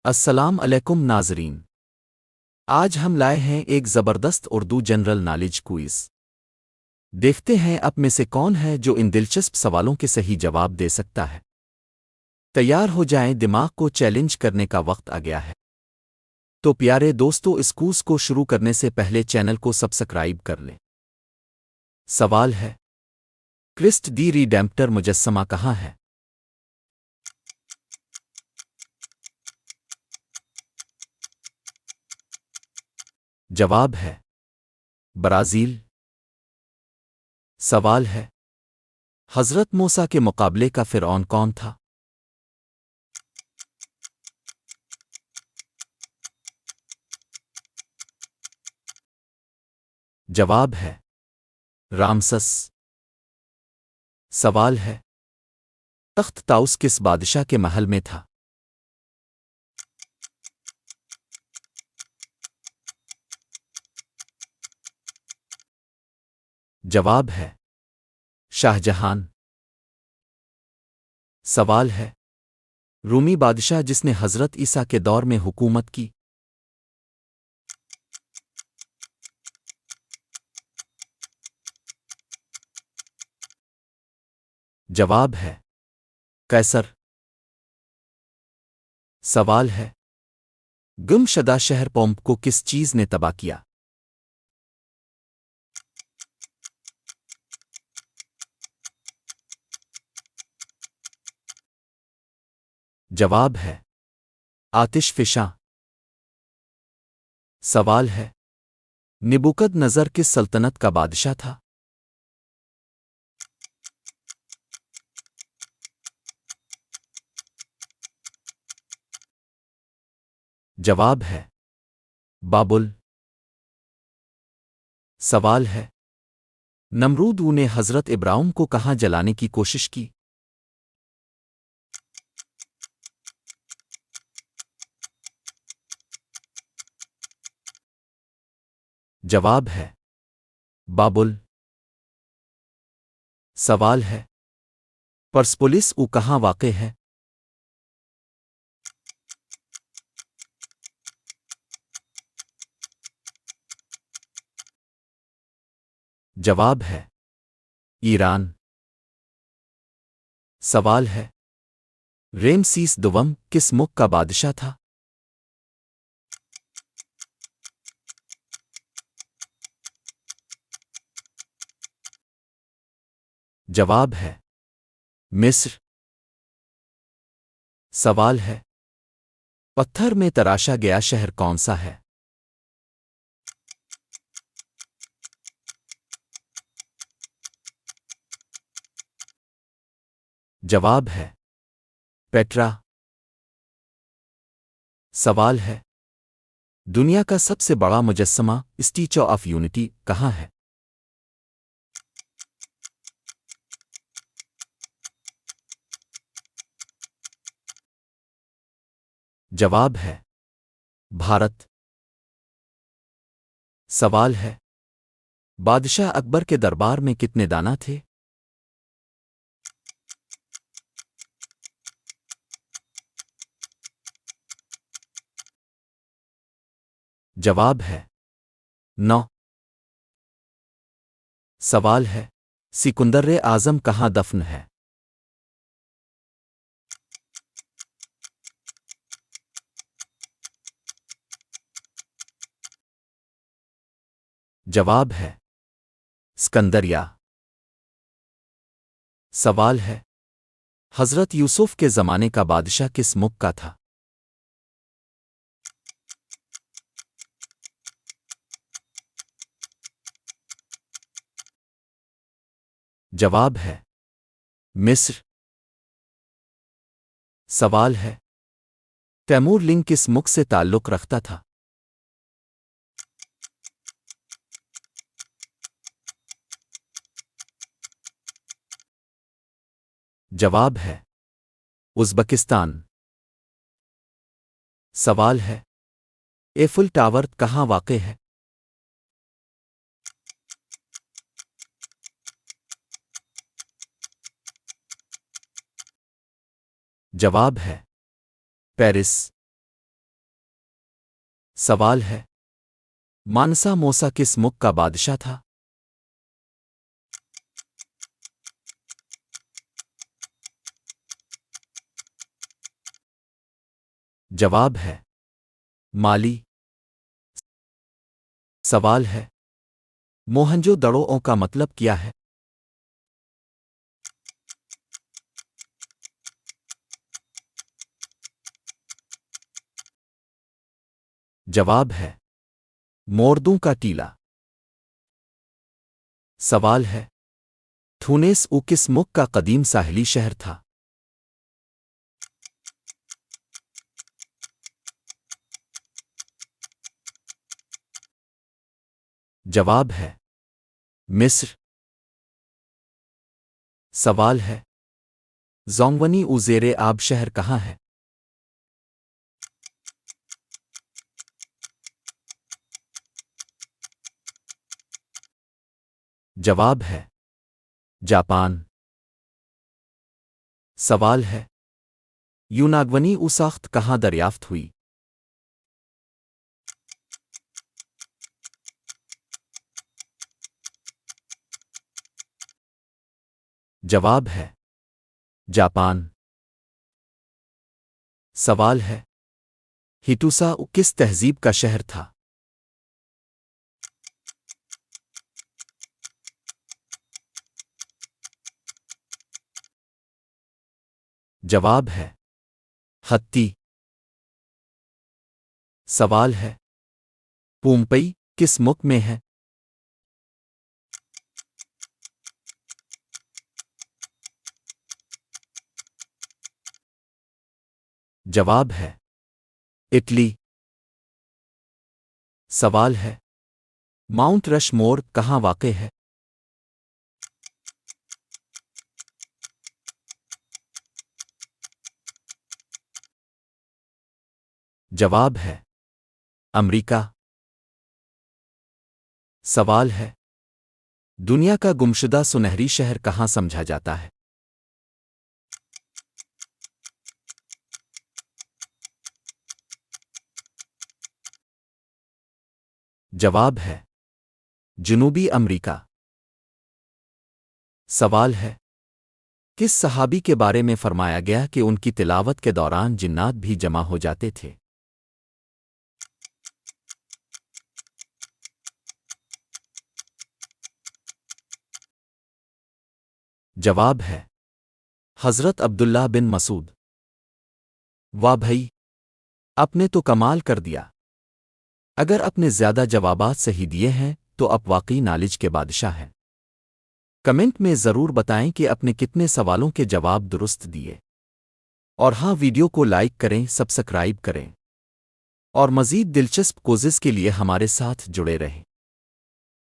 अस्सलाम अलैकुम नाज़रीन। आज हम लाए हैं एक ज़बरदस्त उर्दू जनरल नॉलेज क्विज़। देखते हैं अब में से कौन है जो इन दिलचस्प सवालों के सही जवाब दे सकता है। तैयार हो जाएं, दिमाग को चैलेंज करने का वक्त आ गया है। तो प्यारे दोस्तों, इस क्विज़ को शुरू करने से पहले चैनल को सब्सक्राइब कर लें। सवाल है, क्रिस्ट दी रिडेम्प्टर मुजस्समा कहाँ है? जवाब है ब्राज़ील। सवाल है, हज़रत मूसा के मुकाबले का फ़िरऔन कौन था? जवाब है रामसस। सवाल है, तख्त ताउस किस बादशाह के महल में था? जवाब है शाहजहां। सवाल है, रूमी बादशाह जिसने हज़रत ईसा के दौर में हुकूमत की? जवाब है कैसर। सवाल है, गुमशदा शहर पोम्प को किस चीज़ ने तबाह किया? जवाब है आतिश फिशा। सवाल है, निबुकदनज़र किस सल्तनत का बादशाह था? जवाब है बाबुल। सवाल है, नमरूद ने हज़रत इब्राहिम को कहाँ जलाने की कोशिश की? जवाब है बाबुल। सवाल है, पर्सपोलिस कहाँ वाक़े है? जवाब है ईरान। सवाल है, रेमसीस दुवम किस मुल्क का बादशाह था? जवाब है मिस्र। सवाल है, पत्थर में तराशा गया शहर कौन सा है? जवाब है पेट्रा। सवाल है, दुनिया का सबसे बड़ा मुजस्समा स्टैच्यू ऑफ यूनिटी कहाँ है? जवाब है भारत। सवाल है, बादशाह अकबर के दरबार में कितने दाना थे? जवाब है 9। सवाल है, सिकंदर आज़म कहाँ दफन है? जवाब है सिकंदरिया। सवाल है, हज़रत यूसुफ के ज़माने का बादशाह किस मुल्क का था? जवाब है मिस्र। सवाल है, तैमूर लिंग किस मुल्क से ताल्लुक़ रखता था? जवाब है उज़्बेकिस्तान। सवाल है, एफिल टावर कहाँ वाक़े है? जवाब है पेरिस। सवाल है, मानसा मूसा किस मुल्क का बादशाह था? जवाब है, माली। सवाल है, मोहनजोदड़ो का मतलब क्या है? जवाब है, मोरदू का टीला। सवाल है, थूनेस किस मुल्क का कदीम साहिली शहर था? जवाब है, मिस्र। सवाल है, जोंगवनी उज़ेरे आब शहर कहाँ है? जवाब है, जापान। सवाल है, यूनागवनी साख्त कहाँ दरियाफ्त हुई? जवाब है, जापान। सवाल है, हिटूसा किस तहजीब का शहर था? जवाब है, हत्ती। सवाल है, पोम्पई किस मुल्क में है? जवाब है, इटली। सवाल है, माउंट रशमोर कहाँ वाक़े है? जवाब है, अमेरिका। सवाल है, दुनिया का गुमशुदा सुनहरी शहर कहाँ समझा जाता है? जवाब है, जनूबी अमेरिका। सवाल है, किस सहाबी के बारे में फरमाया गया कि उनकी तिलावत के दौरान जिन्नात भी जमा हो जाते थे? जवाब है, हज़रत अब्दुल्ला बिन मसूद। वाह भई, आपने तो कमाल कर दिया। अगर अपने ज़्यादा जवाबात सही दिए हैं तो आप वाकई नॉलेज के बादशाह हैं। कमेंट में ज़रूर बताएं कि आपने कितने सवालों के जवाब दुरुस्त दिए। और हाँ, वीडियो को लाइक करें, सब्सक्राइब करें और मज़ीद दिलचस्प क्विज़ेस के लिए हमारे साथ जुड़े रहें।